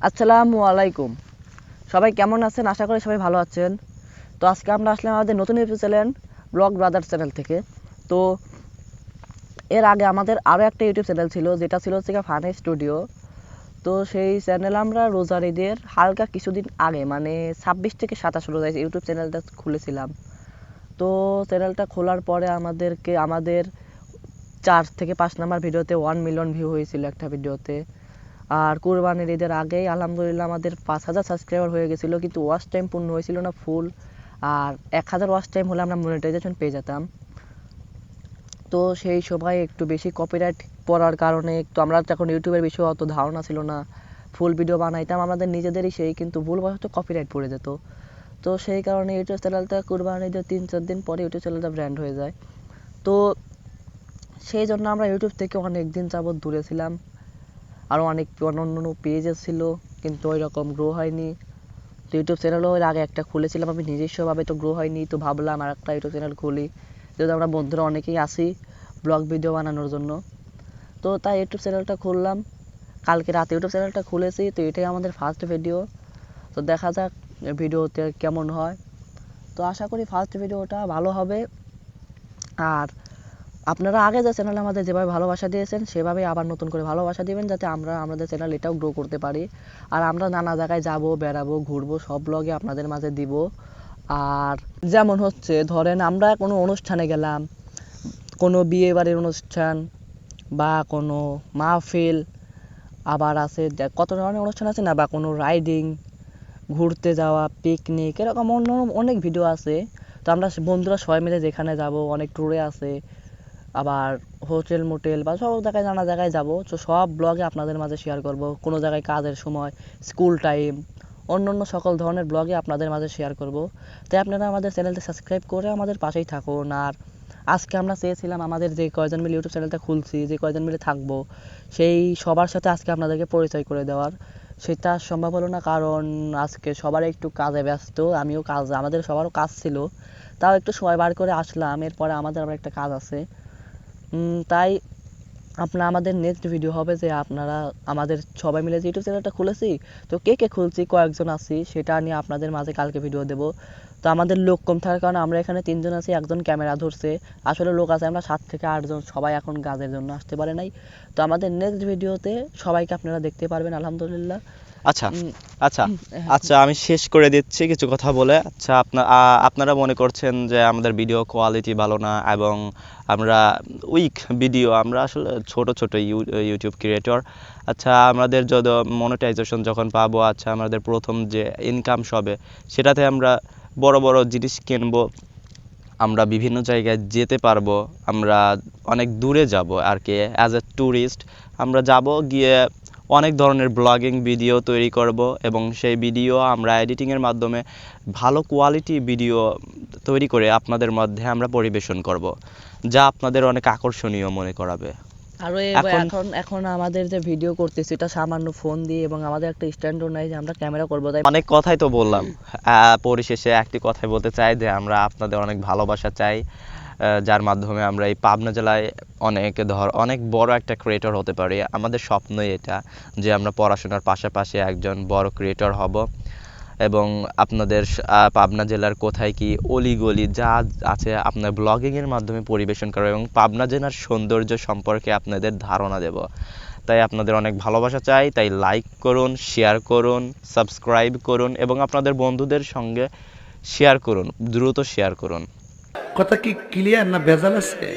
আসসালামু আলাইকুম। সবাই কেমন আছেন? আশা করি সবাই ভালো আছেন। তো আজকে আমরা আসলাম আমাদের নতুন YouTube channel blog brothers channel থেকে। তো এর আগে আমাদের আরও একটা ইউটিউব চ্যানেল ছিল, যেটা ছিল হচ্ছে ফানি স্টুডিও। তো সেই চ্যানেল আমরা রোজার ঈদের হালকা কিছুদিন আগে, মানে 26 থেকে 27 রোজায় ইউটিউব চ্যানেলটা খুলেছিলাম। তো চ্যানেলটা খোলার পরে আমাদের 4 থেকে 5 নাম্বার ভিডিওতে 1 মিলিয়ন ভিউ হয়েছিল একটা ভিডিওতে। আর কুরবানির ঈদের আগেই আলহামদুলিল্লাহ আমাদের 5,000 সাবস্ক্রাইবার হয়ে গেছিলো, কিন্তু ওয়াচ টাইম পূর্ণ হয়েছিল না ফুল। আর 1,000 ওয়াচ টাইম হলে আমরা মনিটাইজেশন পেয়ে যেতাম। তো সেই সময় একটু বেশি কপিরাইট পড়ার কারণে একটু আমরা তখন ইউটিউবের বিষয়ে অত ধারণা ছিল না, ফুল ভিডিও বানাইতাম আমাদের নিজেদেরই, সেই কিন্তু ভুলবশত কপিরাইট পড়ে যেত। তো সেই কারণে ইউটিউব চ্যানেলটা কুরবানির ঈদের 3-4 দিন পরে ইউটিউব চ্যানেলটা ব্র্যান্ড হয়ে যায়। তো সেই জন্য আমরা ইউটিউব থেকে অনেক দিন যাবৎ দূরে ছিলাম। আরও অনেক অন্য পেজেস ছিল, কিন্তু ওই রকম গ্রো হয়নি। তো ইউটিউব চ্যানেলও এর আগে একটা খুলেছিলাম আমি নিজস্বভাবে, তো গ্রো হয়নি। তো ভাবলাম আর একটা ইউটিউব চ্যানেল খুলি, যেহেতু আমরা বন্ধুরা অনেকেই আসি ব্লগ ভিডিও বানানোর জন্য। তো তাই ইউটিউব চ্যানেলটা খুললাম। কালকে রাতে ইউটিউব চ্যানেলটা খুলেছি, তো এটাই আমাদের ফার্স্ট ভিডিও। তো দেখা যাক ভিডিওতে কেমন হয়। তো আশা করি ফার্স্ট ভিডিওটা ভালো হবে। আর আপনারা আগে যে চ্যানেলে আমাদের যেভাবে ভালোবাসা দিয়েছেন, সেভাবেই আবার নতুন করে ভালোবাসা দিবেন, যাতে আমরা আমাদের চ্যানেল এটাও গ্রো করতে পারি। আর আমরা নানা জায়গায় যাব, বেড়াবো, ঘুরবো, সব ব্লগে আপনাদের মাঝে দিব। আর যেমন হচ্ছে ধরেন আমরা কোনো অনুষ্ঠানে গেলাম, কোনো বিয়ে বাড়ির অনুষ্ঠান বা কোনো মাহফিল, আবার আছে কত ধরনের অনুষ্ঠান আছে না, বা কোনো রাইডিং, ঘুরতে যাওয়া, পিকনিক, এরকম অন্য অনেক ভিডিও আছে। তো আমরা বন্ধুরা সবাই মিলে যেখানে যাব, অনেক ট্যুরে আছে, আবার হোটেল মোটেল বা সব জায়গায় নানা জায়গায় যাব। তো সব ব্লগে আপনাদের মাঝে শেয়ার করব, কোনো জায়গায় কাজের সময়, স্কুল টাইম, অন্য অন্য সকল ধরনের ব্লগে আপনাদের মাঝে শেয়ার করব। তাই আপনারা আমাদের চ্যানেলটা সাবস্ক্রাইব করে আমাদের পাশেই থাকুন। আর আজকে আমরা চেয়েছিলাম আমাদের যে কয়জন মিলে ইউটিউব চ্যানেলটা খুলছি, যে কয়জন মিলে থাকবো, সেই সবার সাথে আজকে আপনাদেরকে পরিচয় করে দেওয়ার। সেটা সম্ভব হলো না, কারণ আজকে সবারই একটু কাজে ব্যস্ত, আমিও কাজ, আমাদের সবারও কাজ ছিল। তাও একটু সময় বার করে আসলাম, এরপরে আমাদের আবার একটা কাজ আছে। তাই আপনারা আমাদের নেক্সট ভিডিও হবে যে আপনারা আমাদের সবাই মিলে যে ইউটিউব চ্যানেলটা খুলেছি, তো কে কে খুলছি, কয়েকজন আছি, সেটা নিয়ে আপনাদের মাঝে কালকে ভিডিও দেব। তো আমাদের লোক কম থাকার কারণে আমরা এখানে 3 জন আছি, একজন ক্যামেরা ধরছে। আসলে লোক আছে আমরা 7 থেকে 8 জন, সবাই এখন কাজের জন্য আসতে পারে নাই। তো আমাদের নেক্সট ভিডিওতে সবাইকে আপনারা দেখতে পারবেন আলহামদুলিল্লাহ। আচ্ছা আচ্ছা হ্যাঁ, আচ্ছা আমি শেষ করে দিচ্ছি কিছু কথা বলে। আচ্ছা, আপনারা মনে করছেন যে আমাদের ভিডিও কোয়ালিটি ভালো না এবং আমরা উইক ভিডিও, আমরা আসলে ছোট ছোট ইউটিউব ক্রিয়েটর। আচ্ছা, আমাদের যদি মনিটাইজেশন যখন পাবো, আচ্ছা আমাদের প্রথম যে ইনকাম হবে, সেটাতে আমরা বড় বড় জিনিস কিনবো, আমরা বিভিন্ন জায়গায় যেতে পারবো, আমরা অনেক দূরে যাব আর কি, অ্যাজ এ ট্যুরিস্ট আমরা যাব, গিয়ে অনেক ধরনের ব্লগিং ভিডিও তৈরি করব এবং সেই ভিডিও আমরা এডিটিংয়ের মাধ্যমে ভালো কোয়ালিটি ভিডিও তৈরি করে আপনাদের মধ্যে আমরা পরিবেশন করব, যা আপনাদের অনেক আকর্ষণীয় মনে করাবে। আরো এখন এখন এখন আমাদের যে ভিডিও করতেছি, এটা সামান্য ফোন দিয়ে, এবং আমাদের একটা স্ট্যান্ডও নাই যে আমরা ক্যামেরা করবো। তাই অনেক কথাই তো বললাম, পরিশেষে একটি কথাই বলতে চাই যে আমরা আপনাদের অনেক ভালোবাসা চাই, যার মাধ্যমে আমরা এই পাবনা জেলায় অনেক বড় একটা ক্রিয়েটর হতে পারি। আমাদের স্বপ্নই এটা, যে আমরা পড়াশোনার পাশাপাশি একজন বড় ক্রিয়েটর হব এবং আপনাদের পাবনা জেলার কোথায় কি অলিগলি যা আছে আপনার ব্লগিংয়ের মাধ্যমে পরিবেশন করব এবং পাবনা জেলার সৌন্দর্য সম্পর্কে আপনাদের ধারণা দেব। তাই আপনাদের অনেক ভালোবাসা চাই, তাই লাইক করুন, শেয়ার করুন, সাবস্ক্রাইব করুন এবং আপনাদের বন্ধুদের সঙ্গে শেয়ার করুন, দ্রুত শেয়ার করুন। কথা কি ক্লিয়ার না ভেজাল আছে?